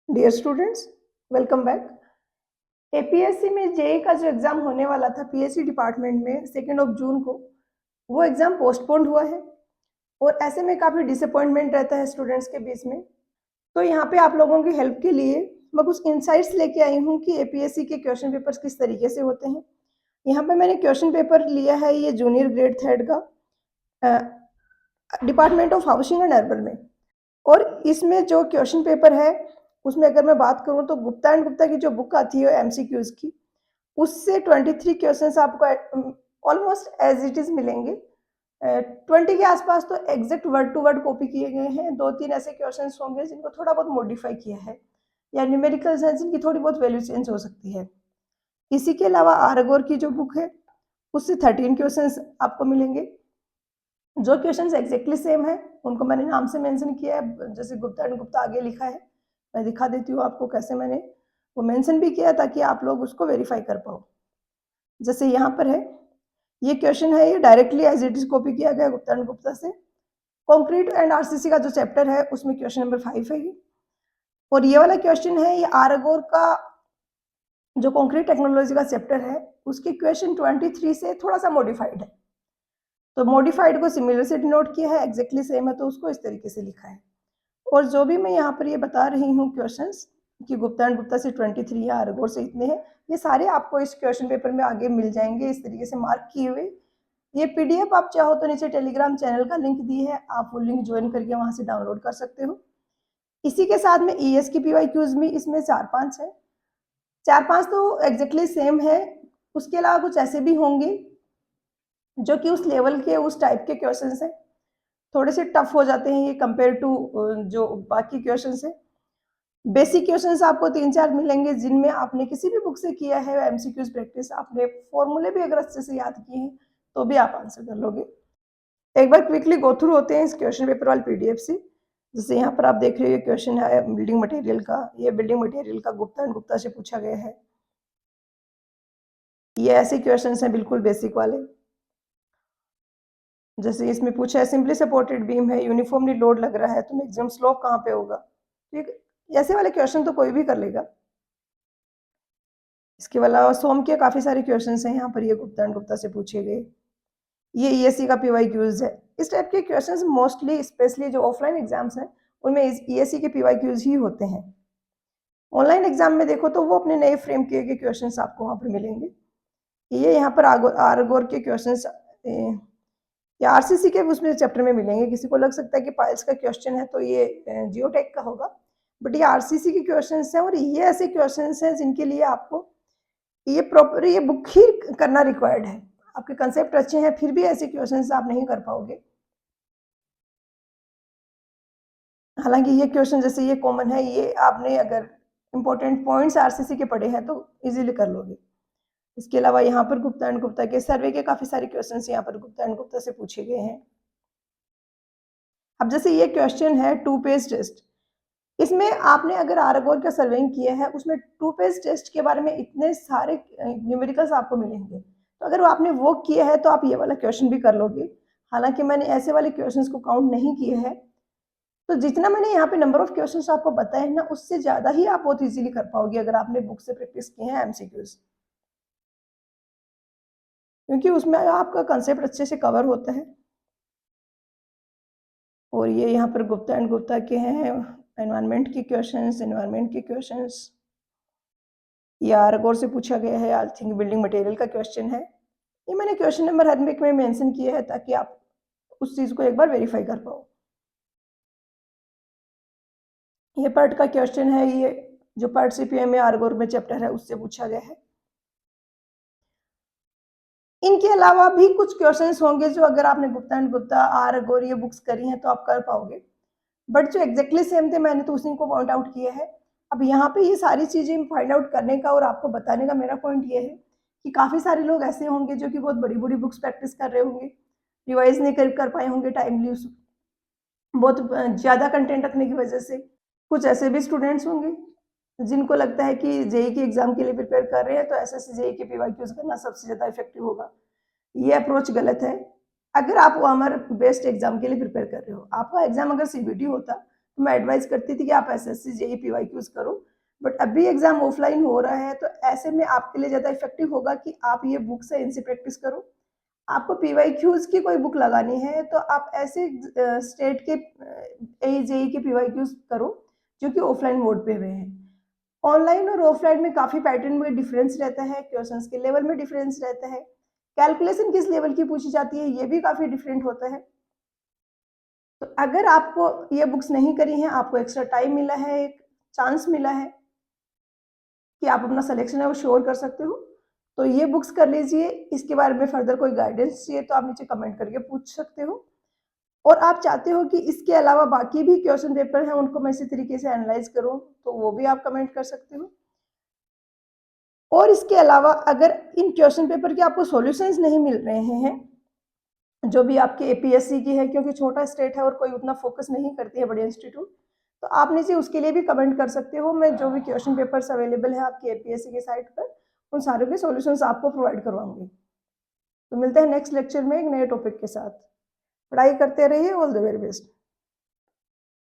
Dear students, welcome back. APSC में JE का जो एग्ज़ाम होने वाला था पीएससी डिपार्टमेंट में 2 जून को, वो एग्ज़ाम पोस्टपोन्ड हुआ है और ऐसे में काफ़ी डिसअपॉइंटमेंट रहता है स्टूडेंट्स के बीच में। तो यहाँ पे आप लोगों की हेल्प के लिए मैं कुछ इनसाइट्स लेके आई हूँ कि एपीएससी के क्वेश्चन पेपर्स किस तरीके से होते हैं। यहाँ पे मैंने क्वेश्चन पेपर लिया है ये जूनियर ग्रेड 3 का department of housing and urban में। और इसमें जो क्वेश्चन पेपर है उसमें अगर मैं बात करूँ तो गुप्ता एंड गुप्ता की जो बुक आती है एमसीक्यूज की, उससे 23 क्वेश्चंस आपको ऑलमोस्ट एज इट इज मिलेंगे। 20 के आसपास तो exact word to word copy किए गए हैं। 2-3 ऐसे क्वेश्चंस होंगे जिनको थोड़ा बहुत मॉडिफाई किया है या न्यूमेरिकल्स हैं जिनकी थोड़ी बहुत वैल्यू चेंज हो सकती है। इसी के अलावा आरगोर की जो बुक है उससे 13 क्वेश्चंस आपको मिलेंगे। जो क्वेश्चंस एग्जैक्टली सेम है उनको मैंने नाम से मेंशन किया है, जैसे गुप्ता एंड गुप्ता आगे लिखा है। मैं दिखा देती हूँ आपको कैसे मैंने वो मेंशन भी किया ताकि आप लोग उसको वेरीफाई कर पाओ। जैसे यहाँ पर है ये क्वेश्चन है, ये directly as it is copy किया गया गुप्ता एंड गुप्ता से। कॉन्क्रीट एंड आरसीसी का जो चैप्टर है उसमें क्वेश्चन नंबर 5 है ये। और ये वाला क्वेश्चन है ये आरगोर का जो कॉन्क्रीट टेक्नोलॉजी का चैप्टर है उसके क्वेश्चन 23 से थोड़ा सा मॉडिफाइड है। तो मॉडिफाइड को सिमिलर से डिनोट किया है, एग्जैक्टली सेम है तो उसको इस तरीके से लिखा है। और जो भी मैं यहाँ पर ये बता रही हूँ क्वेश्चंस कि गुप्ता एंड गुप्ता से 23 या आरगोर से इतने हैं, ये सारे आपको इस क्वेश्चन पेपर में आगे मिल जाएंगे इस तरीके से मार्क किए हुए। ये पीडीएफ आप चाहो तो नीचे टेलीग्राम चैनल का लिंक दी है, आप वो लिंक ज्वाइन करके वहां से डाउनलोड कर सकते हो। इसी के साथ में ईएस की पीवाईक्यूज भी इसमें 4-5 है। 4-5 तो एग्जैक्टली सेम है। उसके अलावा कुछ ऐसे भी होंगे जो कि उस लेवल के उस टाइप के क्वेश्चन हैं, थोड़े से टफ हो जाते हैं ये कंपेयर टू जो बाकी क्वेश्चन है। बेसिक क्वेश्चंस आपको 3-4 मिलेंगे जिनमें आपने किसी भी बुक से किया है एमसीक्यूज प्रैक्टिस, आपने फॉर्मूले भी अगर अच्छे से याद किए हैं तो भी आप आंसर कर लोगे। एक बार क्विकली गो थ्रू होते हैं इस क्वेश्चन पेपर वाले पीडीएफ से। जैसे यहाँ पर आप देख रहे हो ये क्वेश्चन है बिल्डिंग मटेरियल का। ये बिल्डिंग मटेरियल का गुप्ता एंड गुप्ता से पूछा गया है। ये ऐसे क्वेश्चन हैं बिल्कुल बेसिक वाले। जैसे इसमें पूछा है सिंपली सपोर्टेड बीम है, यूनिफॉर्मली लोड लग रहा है तो मैक्सिमम स्लोप कहाँ पे होगा। ऐसे वाले क्वेश्चन तो कोई भी कर लेगा। इसके अलावा सोम के काफ़ी सारे क्वेश्चंस हैं यहाँ पर, ये गुप्ता एंड गुप्ता से पूछे गए। ये ईएससी का पीवाईक्यूज है। इस टाइप के क्वेश्चंस मोस्टली स्पेशली जो ऑफलाइन एग्जाम्स हैं उनमें ईएससी के पीवाईक्यूज ही होते हैं। ऑनलाइन एग्जाम में देखो तो वो अपने नए फ्रेम किए गए क्वेश्चंस आपको वहाँ पर मिलेंगे। ये यहाँ पर आरगोर के क्वेश्चंस या आरसीसी के उसमें चैप्टर में मिलेंगे। किसी को लग सकता है कि पाइल्स का क्वेश्चन है तो ये जियोटेक का होगा, बट ये आरसीसी के क्वेश्चंस हैं। और ये ऐसे क्वेश्चंस हैं जिनके लिए आपको ये प्रॉपर ये बुक ही करना रिक्वायर्ड है। आपके कंसेप्ट अच्छे हैं फिर भी ऐसे क्वेश्चंस आप नहीं कर पाओगे। हालांकि ये क्वेश्चन जैसे ये कॉमन है, ये आपने अगर इंपॉर्टेंट पॉइंट्स आरसीसी के पढ़े हैं तो इजीली कर लोगे। इसके अलावा यहाँ पर गुप्ता एंड गुप्ता के सर्वे के काफी सारे क्वेश्चंस यहाँ पर गुप्ता एंड गुप्ता से पूछे गए हैं। अब जैसे ये क्वेश्चन है 2 पेज टेस्ट, इसमें आपने अगर आरगोर का सर्वेइंग किया है उसमें 2 पेज टेस्ट के बारे में इतने सारे न्यूमेरिकल्स आपको मिलेंगे, तो अगर आपने वो किया है तो आप ये वाला क्वेश्चन भी कर लोगे। हालांकि मैंने ऐसे वाले क्वेश्चंस को काउंट नहीं किए हैं, तो जितना मैंने यहाँ पे नंबर ऑफ क्वेश्चंस आपको बताए हैं ना उससे ज्यादा ही आप बहुत इजीली कर पाओगे अगर आपने बुक से प्रैक्टिस किए हैं एमसीक्यूज, क्योंकि उसमें आपका कंसेप्ट अच्छे से कवर होता है। और ये यहाँ पर गुप्ता एंड गुप्ता के हैं एनवायरनमेंट के क्वेश्चंस, एनवायरनमेंट के क्वेश्चंस। ये आरगोर से पूछा गया है, आई थिंक बिल्डिंग मटेरियल का क्वेश्चन है। ये मैंने क्वेश्चन नंबर हर एक में मेंशन किया है ताकि आप उस चीज को एक बार वेरीफाई कर पाओ। ये पार्ट का क्वेश्चन है, ये जो पार्ट सीपीएम में आरगोर में चैप्टर है उससे पूछा गया है। इनके अलावा भी कुछ क्वेश्चंस होंगे जो अगर आपने गुप्ता एंड गुप्ता आरगोर ये बुक्स करी हैं तो आप कर पाओगे, बट जो एग्जैक्टली सेम थे मैंने तो उसी को पॉइंट आउट किया है। अब यहाँ पे ये सारी चीजें फाइंड आउट करने का और आपको बताने का मेरा पॉइंट ये है कि काफी सारे लोग ऐसे होंगे जो कि बहुत बड़ी बड़ी बुक्स प्रैक्टिस कर रहे होंगे, रिवाइज नहीं कर पाए होंगे टाइमली, बहुत ज्यादा कंटेंट रखने की वजह से। कुछ ऐसे भी स्टूडेंट्स होंगे जिनको लगता है कि जेई के एग्जाम के लिए प्रिपेयर कर रहे हैं तो एसएससी जेई के पीवाईक्यूज करना सबसे ज्यादा इफेक्टिव होगा। ये अप्रोच गलत है। अगर आप हमारे बेस्ट एग्जाम के लिए प्रिपेयर कर रहे हो, आपका एग्जाम अगर सीबीटी होता मैं एडवाइस करती थी कि आप एसएससी जेईई पीवाईक्यूज करो, बट अभी एग्जाम ऑफलाइन हो रहा है, तो ऐसे में आपके लिए ज़्यादा इफेक्टिव होगा कि आप ये बुक से इनसे प्रैक्टिस करो। आपको पीवाईक्यूज की कोई बुक लगानी है तो आप ऐसे स्टेट के एई जेईई के पीवाईक्यूज करो जो कि ऑफलाइन मोड पे हुए हैं। ऑनलाइन और ऑफलाइन में काफ़ी पैटर्न में डिफरेंस रहता है, क्वेश्चंस के लेवल में डिफरेंस रहता है, कैलकुलेशन किस लेवल की पूछी जाती है ये भी काफ़ी डिफरेंट होता है। तो अगर आपको ये बुक्स नहीं करी हैं, आपको एक्स्ट्रा टाइम मिला है, एक चांस मिला है कि आप अपना सिलेक्शन है वो श्योर कर सकते हो, तो ये बुक्स कर लीजिए। इसके बारे में फर्दर कोई गाइडेंस चाहिए तो आप नीचे कमेंट करके पूछ सकते हो, और आप चाहते हो कि इसके अलावा बाकी भी क्वेश्चन पेपर हैं उनको मैं इसी तरीके से एनालाइज करूं, तो वो भी आप कमेंट कर सकते हो। और इसके अलावा अगर इन क्वेश्चन पेपर के आपको सॉल्यूशंस नहीं मिल रहे हैं, जो भी आपके एपीएससी की है, क्योंकि छोटा स्टेट है और कोई उतना फोकस नहीं करती है बड़े इंस्टीट्यूट, तो आप नीचे उसके लिए भी कमेंट कर सकते हो। मैं जो भी क्वेश्चन पेपर्स अवेलेबल है आपकी एपीएससी के साइट पर, उन सारों के सॉल्यूशंस आपको प्रोवाइड करवाऊंगी। तो मिलते हैं नेक्स्ट लेक्चर में एक नए टॉपिक के साथ। पढ़ाई करते रहिए। All the very best.